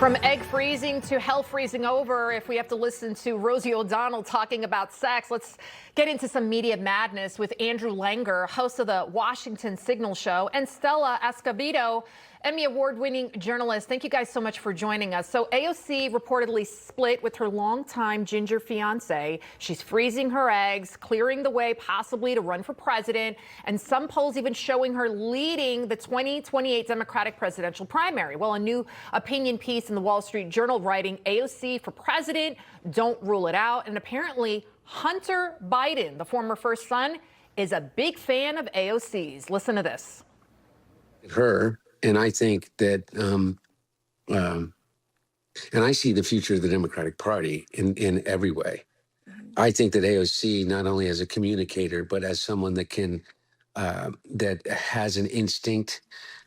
From egg freezing to hell freezing over, if we have to listen to Rosie O'Donnell talking about sex, let's get into some media madness with Andrew Langer, host of the Washington Signal Show, and Stella Escobedo, Emmy Award-winning journalist. Thank you guys so much for joining us. So AOC reportedly split with her longtime ginger fiance. She's freezing her eggs, clearing the way possibly to run for president, and some polls even showing her leading the 2028 Democratic presidential primary. Well, a new opinion piece in the Wall Street Journal writing AOC for president, don't rule it out. And apparently Hunter Biden, the former first son, is a big fan of AOC's. Listen to this. And I think that, and I see the future of the Democratic Party in every way. I think that AOC, not only as a communicator, but as someone that can, that has an instinct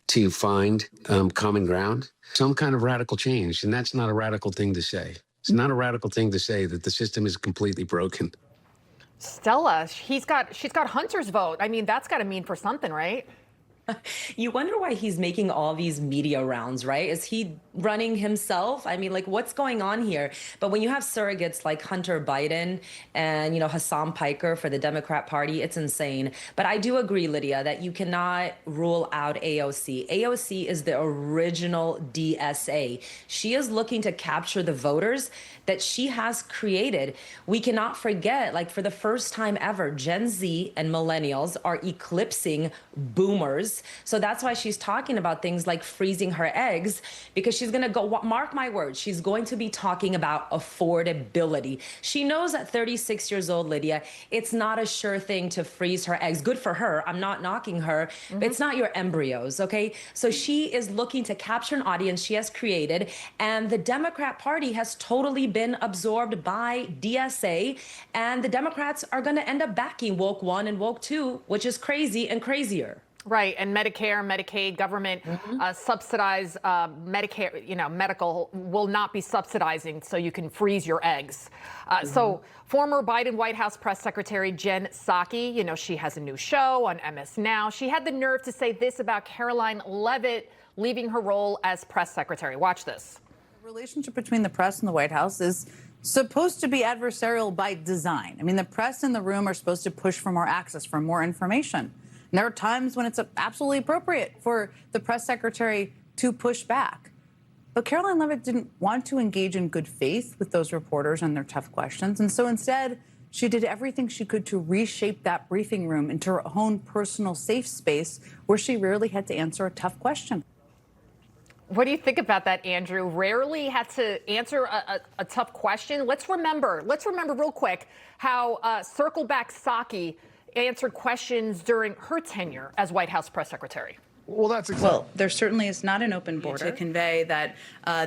to find common ground, some kind of radical change. And that's not a radical thing to say. It's not a radical thing to say that the system is completely broken. Stella, she's got Hunter's vote. I mean, that's got to mean for something, right? You wonder why he's making all these media rounds, right? Is he running himself? I mean, like, what's going on here? But when you have surrogates like Hunter Biden and, you know, Hassan Piker for the Democrat Party, it's insane. But I do agree, Lydia, that you cannot rule out AOC. AOC is the original DSA. She is looking to capture the voters that she has created. We cannot forget, like, for the first time ever, Gen Z and millennials are eclipsing boomers. So that's why she's talking about things like freezing her eggs, because she's going to go, mark my words, she's going to be talking about affordability. She knows at 36 years old, Lydia, it's not a sure thing to freeze her eggs. Good for her. I'm not knocking her. But it's not your embryos, okay? So she is looking to capture an audience she has created, and the Democrat Party has totally been absorbed by DSA, and the Democrats are going to end up backing woke 1 and woke 2, which is crazy and crazier. Right, and Medicare, Medicaid, government subsidized Medicare, you know, medical will not be subsidizing so you can freeze your eggs. So former Biden White House press secretary Jen Psaki, you know, she has a new show on MS Now. She had the nerve to say this about Caroline Leavitt leaving her role as press secretary. Watch this. The relationship between the press and the White House is supposed to be adversarial by design. I mean, the press in the room are supposed to push for more access, for more information. And there are times when it's absolutely appropriate for the press secretary to push back. But Caroline Leavitt didn't want to engage in good faith with those reporters and their tough questions. And so instead, she did everything she could to reshape that briefing room into her own personal safe space where she rarely had to answer a tough question. What do you think about that, Andrew? Rarely had to answer a tough question. Let's remember real quick how Circle Back Psaki answered questions during her tenure as White House press secretary. Well, that's exactly. Well, there certainly is not an open border to convey that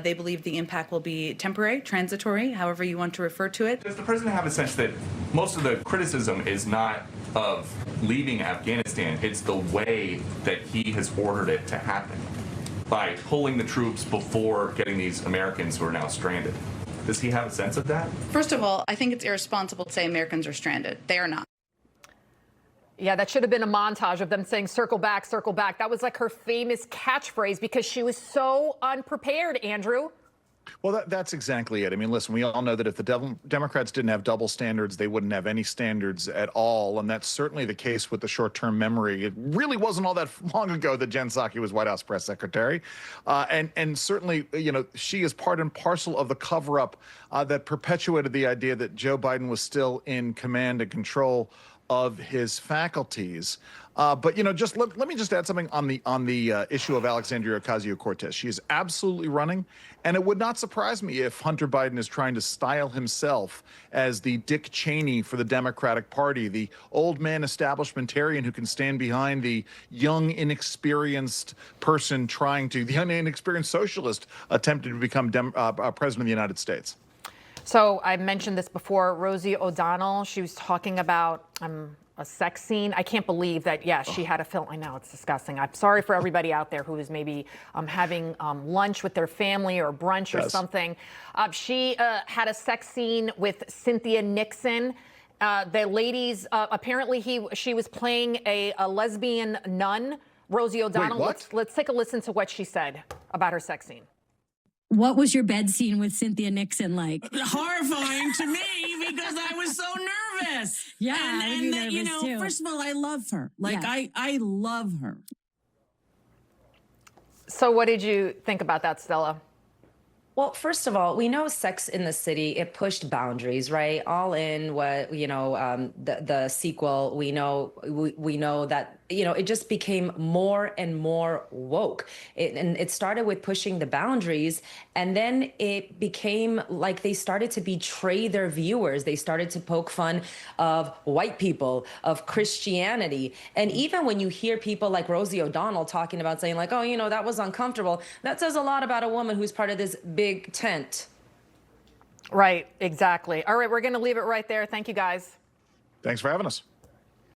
they believe the impact will be temporary, transitory, however you want to refer to it. Does the president have a sense that most of the criticism is not of leaving Afghanistan, it's the way that he has ordered it to happen by pulling the troops before getting these Americans who are now stranded? Does he have a sense of that? First of all, I think it's irresponsible to say Americans are stranded. They are not. Yeah, that should have been a montage of them saying circle back, circle back. That was like her famous catchphrase because she was so unprepared, Andrew. Well, that's exactly it. I mean, listen, we all know that if the Democrats didn't have double standards, they wouldn't have any standards at all. And that's certainly the case with the short-term memory. It really wasn't all that long ago that Jen Psaki was White House press secretary. And certainly, you know, she is part and parcel of the cover-up that perpetuated the idea that Joe Biden was still in command and control of his faculties. But, you know, just let me just add something on the issue of Alexandria Ocasio-Cortez. She is absolutely running, and it would not surprise me if Hunter Biden is trying to style himself as the Dick Cheney for the Democratic Party, the old man establishmentarian who can stand behind the young, inexperienced person the inexperienced socialist attempting to become president of the United States. So I mentioned this before, Rosie O'Donnell, she was talking about a sex scene. I can't believe that, yeah, she had a film. I know, it's disgusting. I'm sorry for everybody out there who is maybe having lunch with their family or brunch or something. She had a sex scene with Cynthia Nixon. The ladies, apparently she was playing a lesbian nun, Rosie O'Donnell. Wait, what? Let's take a listen to what she said about her sex scene. What was your bed scene with Cynthia Nixon like? Horrifying to me because I was so nervous. Yeah, I would be nervous you know, too. first of all, I love her. Like, Yeah. I love her. So what did you think about that, Stella? Well, first of all, we know Sex in the City, it pushed boundaries, right? All in what, you know, the sequel, we know that, you know, it just became more and more woke. And it started with pushing the boundaries, and then it became like they started to betray their viewers. They started to poke fun of white people, of Christianity. And even when you hear people like Rosie O'Donnell talking about saying like, oh, you know, that was uncomfortable, that says a lot about a woman who's part of this big tent. Right, exactly. All right, we're going to leave it right there. Thank you, guys. Thanks for having us.